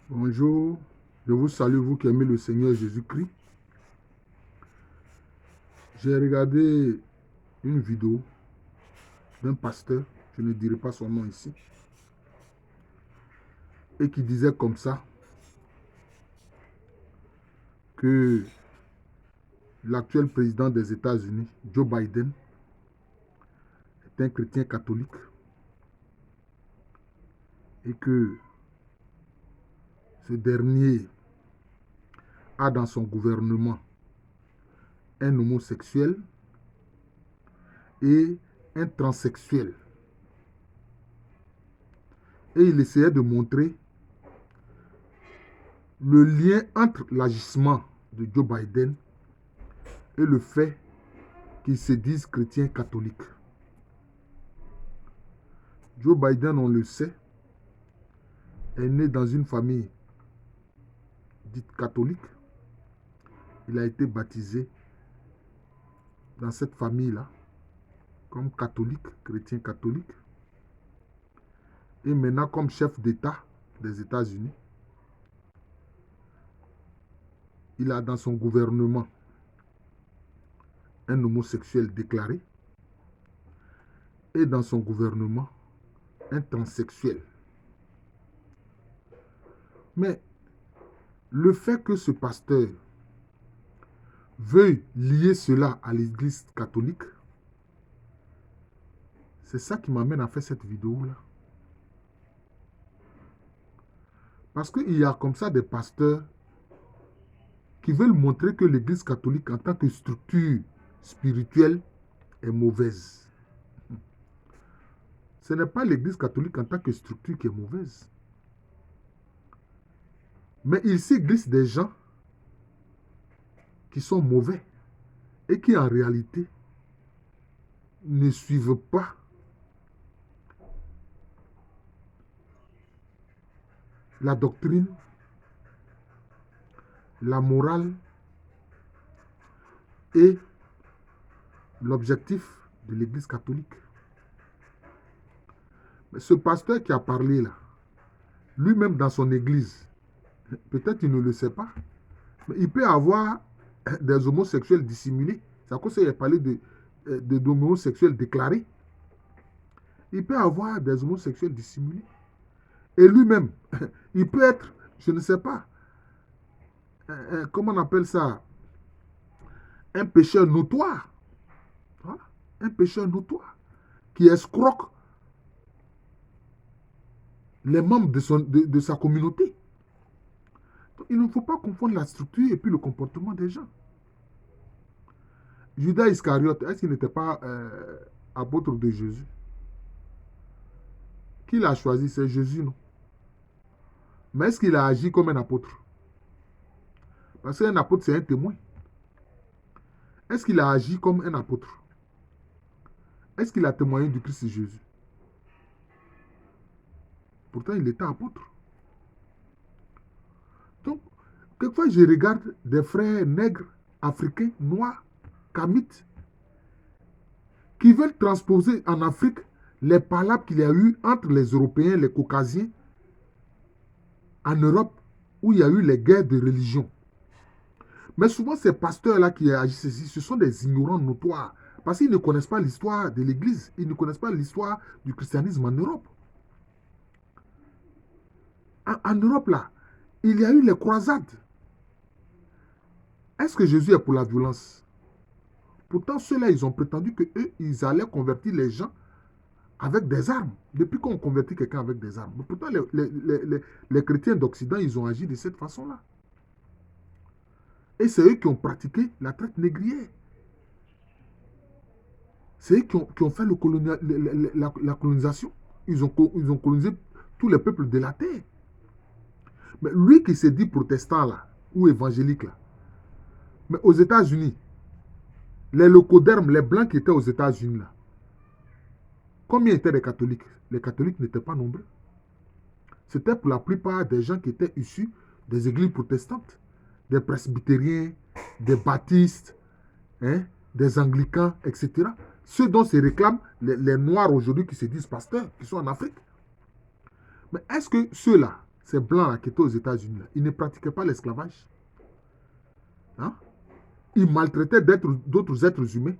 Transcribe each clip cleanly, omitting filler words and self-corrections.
Bonjour, je vous salue, vous qui aimez le Seigneur Jésus-Christ. J'ai regardé une vidéo d'un pasteur, je ne dirai pas son nom ici, et qui disait comme ça que l'actuel président des États-Unis, Joe Biden, est un chrétien catholique et que ce dernier a dans son gouvernement un homosexuel et un transsexuel. Et il essayait de montrer le lien entre l'agissement de Joe Biden et le fait qu'ils se disent chrétiens catholiques. Joe Biden, on le sait, est né dans une famille dite catholique. Il a été baptisé dans cette famille-là comme catholique, chrétien catholique. Et maintenant, comme chef d'État des États-Unis, il a dans son gouvernement un homosexuel déclaré et dans son gouvernement un transsexuel. Mais le fait que ce pasteur veuille lier cela à l'Église catholique, c'est ça qui m'amène à faire cette vidéo-là. Parce qu'il y a comme ça des pasteurs qui veulent montrer que l'Église catholique en tant que structure spirituelle est mauvaise. Ce n'est pas l'Église catholique en tant que structure qui est mauvaise. Mais il s'y glisse des gens qui sont mauvais et qui en réalité ne suivent pas la doctrine, la morale et l'objectif de l'Église catholique. Mais ce pasteur qui a parlé là, lui-même dans son église, peut-être il ne le sait pas, mais il peut avoir des homosexuels dissimulés. C'est à cause qu'il a parlé d'homosexuels déclarés. Il peut avoir des homosexuels dissimulés. Et lui-même, il peut être, je ne sais pas, comment on appelle ça, un pécheur notoire. Voilà. Un pécheur notoire qui escroque les membres de sa communauté. Donc, il ne faut pas confondre la structure et puis le comportement des gens. Judas Iscariote, est-ce qu'il n'était pas apôtre de Jésus? Qui l'a choisi? C'est Jésus, non? Mais est-ce qu'il a agi comme un apôtre? Parce qu'un apôtre, c'est un témoin. Est-ce qu'il a agi comme un apôtre? Est-ce qu'il a témoigné du Christ Jésus? Pourtant, il était apôtre. Donc, quelquefois, je regarde des frères nègres, africains, noirs, kamites, qui veulent transposer en Afrique les palabres qu'il y a eu entre les Européens, les Caucasiens, en Europe, où il y a eu les guerres de religion. Mais souvent, ces pasteurs-là qui agissent ici, ce sont des ignorants notoires. Parce qu'ils ne connaissent pas l'histoire de l'Église. Ils ne connaissent pas l'histoire du christianisme en Europe. En Europe, là, il y a eu les croisades. Est-ce que Jésus est pour la violence? Pourtant, ceux-là, ils ont prétendu qu'eux, ils allaient convertir les gens avec des armes. Depuis qu'on convertit quelqu'un avec des armes. Mais pourtant, les chrétiens d'Occident, ils ont agi de cette façon-là. Et c'est eux qui ont pratiqué la traite négrière. C'est eux qui ont fait la colonisation. Ils ont colonisé tous les peuples de la terre. Mais lui qui se dit protestant là, ou évangélique là, mais aux États-Unis, les leucodermes, les blancs qui étaient aux États-Unis là, combien étaient les catholiques? Les catholiques n'étaient pas nombreux. C'était pour la plupart des gens qui étaient issus des églises protestantes, des presbytériens, des baptistes, hein, des anglicans, etc. Ceux dont se réclament les noirs aujourd'hui qui se disent pasteurs, qui sont en Afrique. Mais est-ce que ceux-là, ces blancs-là qui étaient aux États-Unis, ils ne pratiquaient pas l'esclavage. Hein? Ils maltraitaient d'autres êtres humains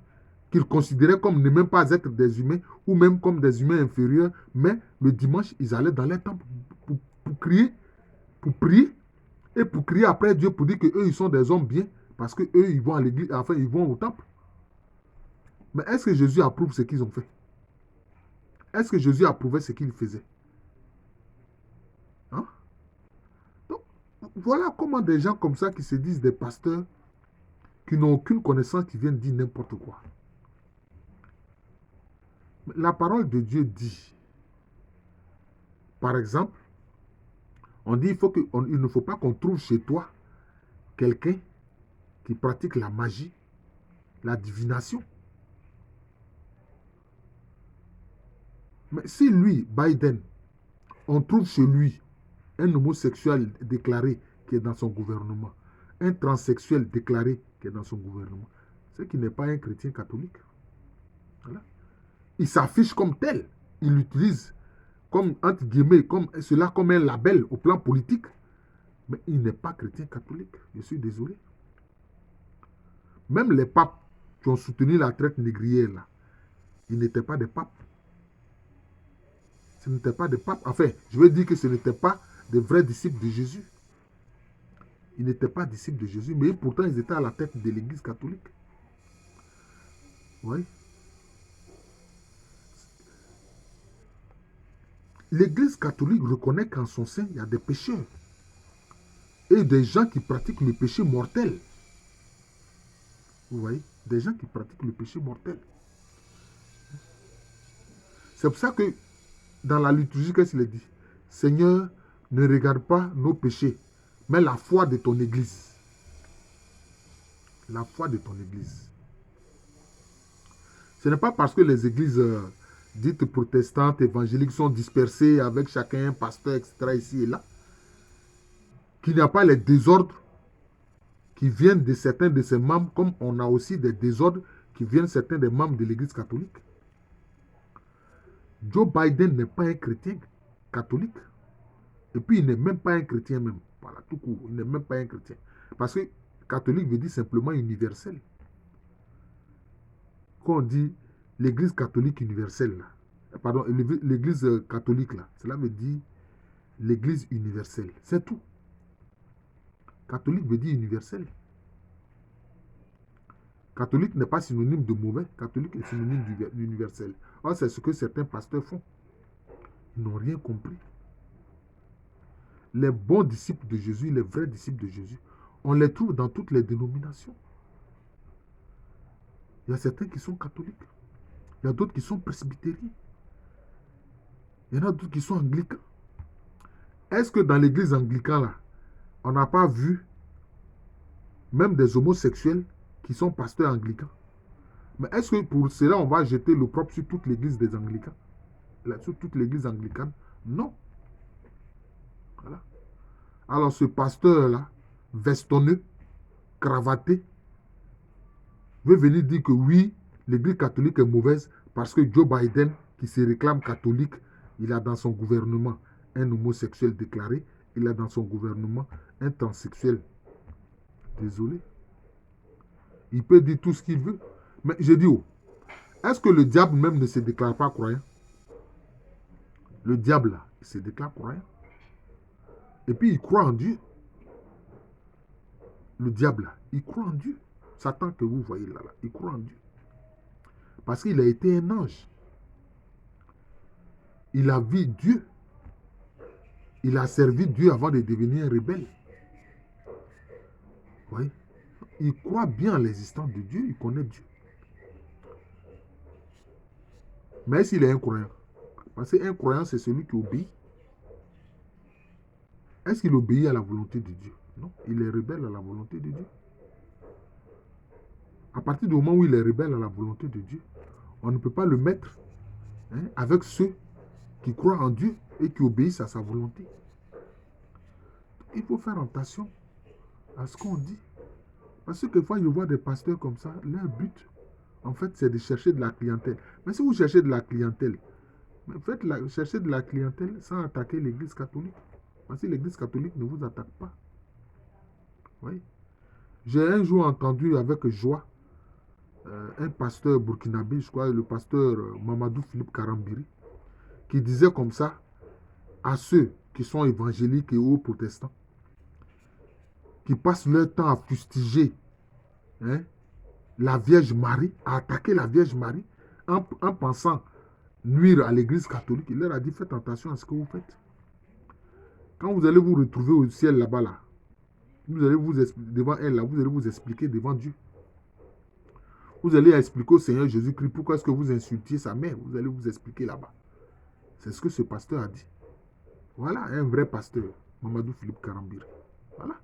qu'ils considéraient comme ne même pas être des humains ou même comme des humains inférieurs. Mais le dimanche, ils allaient dans les temples pour crier, pour prier et pour crier après Dieu pour dire qu'eux, ils sont des hommes bien parce qu'eux, ils vont à l'église, enfin, ils vont au temple. Mais est-ce que Jésus approuve ce qu'ils ont fait? Est-ce que Jésus approuvait ce qu'ils faisaient? Hein? Donc, voilà comment des gens comme ça qui se disent des pasteurs, qui n'ont aucune connaissance, qui viennent dire n'importe quoi. La parole de Dieu dit, par exemple, on dit il ne faut pas qu'on trouve chez toi quelqu'un qui pratique la magie, la divination. Mais si lui, Biden, on trouve chez lui un homosexuel déclaré qui est dans son gouvernement, un transsexuel déclaré qui est dans son gouvernement, c'est qu'il n'est pas un chrétien catholique. Voilà. Il s'affiche comme tel. Il l'utilise comme, entre guillemets, comme un label au plan politique. Mais il n'est pas chrétien catholique. Je suis désolé. Même les papes qui ont soutenu la traite négrière, là, ils n'étaient pas des papes. Ce n'étaient pas des papes. Enfin, je veux dire que ce n'étaient pas des vrais disciples de Jésus. Ils n'étaient pas disciples de Jésus, mais pourtant ils étaient à la tête de l'Église catholique. Oui. L'Église catholique reconnaît qu'en son sein, il y a des pécheurs. Et des gens qui pratiquent le péché mortel. Vous voyez? Des gens qui pratiquent le péché mortel. C'est pour ça que dans la liturgie, qu'est-ce qu'il dit? Seigneur, ne regarde pas nos péchés, mais la foi de ton Église. La foi de ton Église. Ce n'est pas parce que les églises dites protestantes, évangéliques sont dispersées avec chacun un pasteur, etc. ici et là, qu'il n'y a pas les désordres qui viennent de certains de ses membres, comme on a aussi des désordres qui viennent de certains des membres de l'Église catholique. Joe Biden n'est pas un chrétien catholique. Et puis, il n'est même pas un chrétien même. Voilà, tout court. Il n'est même pas un chrétien. Parce que catholique veut dire simplement universel. Quand on dit l'Église catholique universelle, là, pardon, l'Église catholique, là, cela veut dire l'Église universelle. C'est tout. Catholique veut dire universel. Catholique n'est pas synonyme de mauvais. Catholique est synonyme d'universel. Or, c'est ce que certains pasteurs font. Ils n'ont rien compris. Les bons disciples de Jésus, les vrais disciples de Jésus, on les trouve dans toutes les dénominations. Il y a certains qui sont catholiques. Il y a d'autres qui sont presbytériens. Il y en a d'autres qui sont anglicans. Est-ce que dans l'église anglicane, là, on n'a pas vu même des homosexuels qui sont pasteurs anglicans? Mais est-ce que pour cela, on va jeter l'opprobre sur toute l'église des anglicans? Sur toute l'église anglicane? Non. Voilà. Alors ce pasteur-là, vestonneux, cravaté, veut venir dire que oui, l'église catholique est mauvaise parce que Joe Biden, qui se réclame catholique, il a dans son gouvernement un homosexuel déclaré, il a dans son gouvernement un transsexuel. Désolé. Il peut dire tout ce qu'il veut. Mais je dis, oh, est-ce que le diable même ne se déclare pas croyant? Le diable, là, il se déclare croyant. Et puis, il croit en Dieu. Le diable, là, il croit en Dieu. Satan que vous voyez là, il croit en Dieu. Parce qu'il a été un ange. Il a vu Dieu. Il a servi Dieu avant de devenir un rebelle. Vous voyez? Il croit bien à l'existence de Dieu, il connaît Dieu. Mais s'il est incroyant, parce qu'un croyant, c'est celui qui obéit. Est-ce qu'il obéit à la volonté de Dieu? Non, il est rebelle à la volonté de Dieu. À partir du moment où il est rebelle à la volonté de Dieu, on ne peut pas le mettre avec ceux qui croient en Dieu et qui obéissent à sa volonté. Il faut faire attention à ce qu'on dit. Parce que quelquefois, je vois des pasteurs comme ça, leur but, en fait, c'est de chercher de la clientèle. Mais si vous cherchez de la clientèle, cherchez de la clientèle sans attaquer l'église catholique. Parce que l'Église catholique ne vous attaque pas. Oui. J'ai un jour entendu avec joie un pasteur burkinabé, je crois, le pasteur Mamadou Philippe Karambiri, qui disait comme ça à ceux qui sont évangéliques et aux protestants, qui passent leur temps à fustiger, hein, la Vierge Marie, à attaquer la Vierge Marie, en pensant nuire à l'Église catholique. Il leur a dit, faites attention à ce que vous faites. Quand vous allez vous retrouver au ciel là-bas, là, vous allez vous devant elle, là, vous allez vous expliquer devant Dieu. Vous allez expliquer au Seigneur Jésus-Christ pourquoi est-ce que vous insultiez sa mère. Vous allez vous expliquer là-bas. C'est ce que ce pasteur a dit. Voilà, un vrai pasteur, Mamadou Philippe Karambiri. Voilà.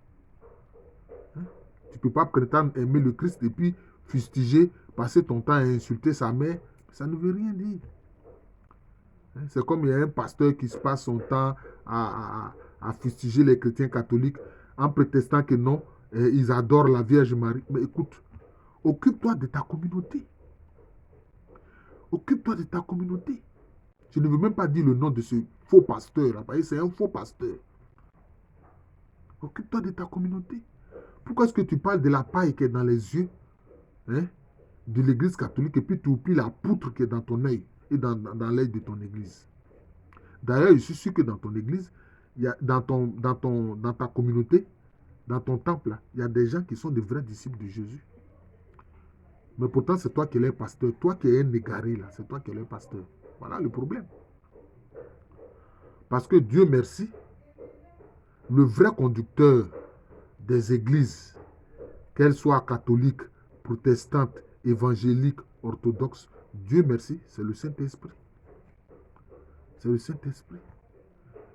Hein? Tu ne peux pas prétendre aimer le Christ et puis fustiger, passer ton temps à insulter sa mère. Ça ne veut rien dire. Hein? C'est comme il y a un pasteur qui se passe son temps à fustiger les chrétiens catholiques en prétextant que non, ils adorent la Vierge Marie. Mais écoute, occupe-toi de ta communauté. Occupe-toi de ta communauté. Je ne veux même pas dire le nom de ce faux pasteur. C'est un faux pasteur. Occupe-toi de ta communauté. Pourquoi est-ce que tu parles de la paille qui est dans les yeux, hein, de l'église catholique et puis tu oublies la poutre qui est dans ton œil et dans l'œil de ton église? D'ailleurs, je suis sûr que dans ton église, il y a, dans ta communauté, dans ton temple, là, il y a des gens qui sont de vrais disciples de Jésus. Mais pourtant, c'est toi qui es leur pasteur. Toi qui es un égaré, là, c'est toi qui es leur pasteur. Voilà le problème. Parce que Dieu merci, le vrai conducteur des églises, qu'elles soient catholiques, protestantes, évangéliques, orthodoxes, Dieu merci, c'est le Saint-Esprit. C'est le Saint-Esprit.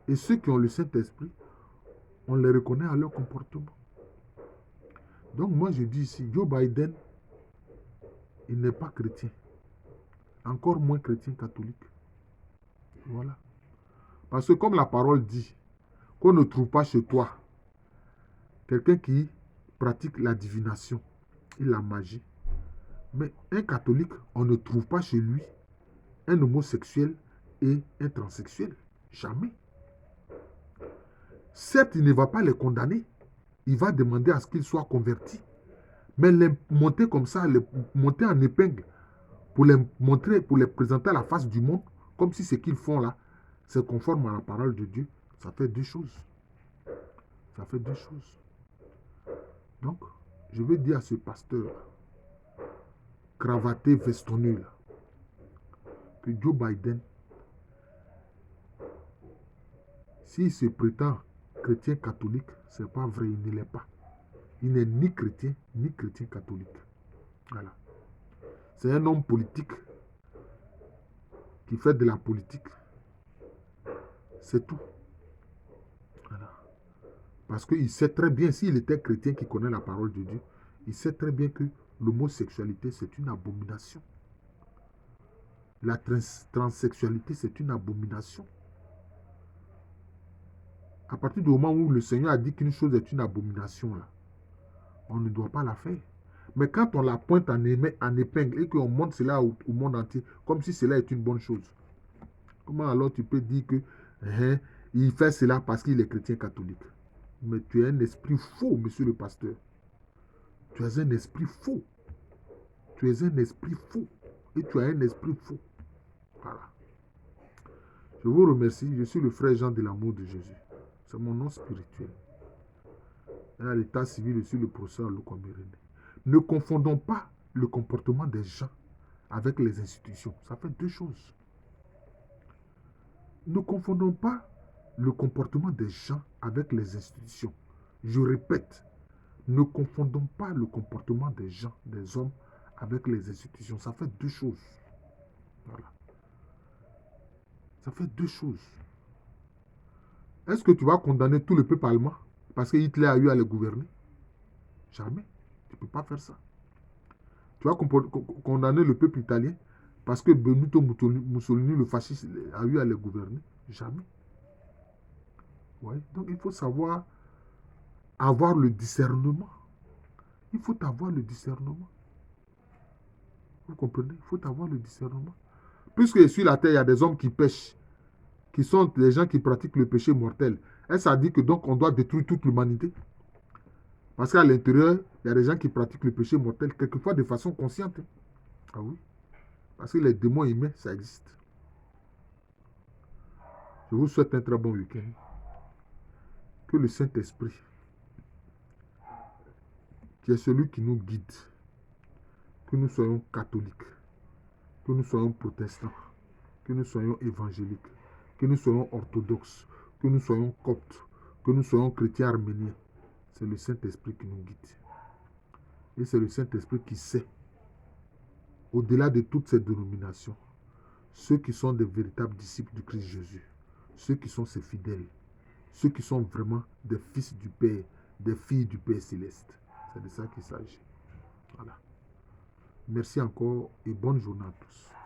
Et ceux qui ont le Saint-Esprit, on les reconnaît à leur comportement. Donc moi je dis ici, Joe Biden, il n'est pas chrétien. Encore moins chrétien catholique. Voilà. Parce que comme la parole dit, qu'on ne trouve pas chez toi quelqu'un qui pratique la divination et la magie. Mais un catholique, on ne trouve pas chez lui un homosexuel et un transsexuel. Jamais. Certes, il ne va pas les condamner. Il va demander à ce qu'ils soient convertis. Mais les monter comme ça, les monter en épingle, pour les montrer, pour les présenter à la face du monde, comme si ce qu'ils font là, c'est conforme à la parole de Dieu, ça fait deux choses. Ça fait deux choses. Donc, je vais dire à ce pasteur, cravaté, vestonné, là, que Joe Biden, s'il se prétend chrétien catholique, ce n'est pas vrai, il ne l'est pas. Il n'est ni chrétien catholique. Voilà. C'est un homme politique qui fait de la politique. C'est tout. Voilà. Parce qu'il sait très bien, s'il était chrétien qui connaît la parole de Dieu, il sait très bien que l'homosexualité, c'est une abomination. La transsexualité, c'est une abomination. À partir du moment où le Seigneur a dit qu'une chose est une abomination, là, on ne doit pas la faire. Mais quand on la pointe en épingle et qu'on montre cela au monde entier, comme si cela est une bonne chose, comment alors tu peux dire que il fait cela parce qu'il est chrétien catholique? Mais tu es un esprit faux, monsieur le pasteur. Tu es un esprit faux. Tu es un esprit faux. Et tu as un esprit faux. Voilà. Je vous remercie. Je suis le frère Jean de l'amour de Jésus. C'est mon nom spirituel. Et à l'état civil, je suis le professeur Lukwamérene. Ne confondons pas le comportement des gens avec les institutions. Ça fait deux choses. Ne confondons pas le comportement des gens avec les institutions. Je répète, ne confondons pas le comportement des gens, des hommes, avec les institutions. Ça fait deux choses. Voilà. Ça fait deux choses. Est-ce que tu vas condamner tout le peuple allemand parce que Hitler a eu à les gouverner? Jamais. Tu ne peux pas faire ça. Tu vas condamner le peuple italien parce que Benito Mussolini, le fasciste, a eu à les gouverner? Jamais. Ouais. Donc il faut savoir avoir le discernement. Il faut avoir le discernement. Vous comprenez? Il faut avoir le discernement. Puisque sur la terre, il y a des hommes qui pêchent, qui sont des gens qui pratiquent le péché mortel. Est-ce à dire que donc on doit détruire toute l'humanité? Parce qu'à l'intérieur, il y a des gens qui pratiquent le péché mortel, quelquefois de façon consciente. Ah oui. Parce que les démons humains, ça existe. Je vous souhaite un très bon week-end. Que le Saint-Esprit, qui est celui qui nous guide, que nous soyons catholiques, que nous soyons protestants, que nous soyons évangéliques, que nous soyons orthodoxes, que nous soyons coptes, que nous soyons chrétiens arméniens. C'est le Saint-Esprit qui nous guide. Et c'est le Saint-Esprit qui sait, au-delà de toutes ces dénominations, ceux qui sont des véritables disciples du Christ Jésus, ceux qui sont ses fidèles, ceux qui sont vraiment des fils du Père, des filles du Père céleste. C'est de ça qu'il s'agit. Voilà. Merci encore et bonne journée à tous.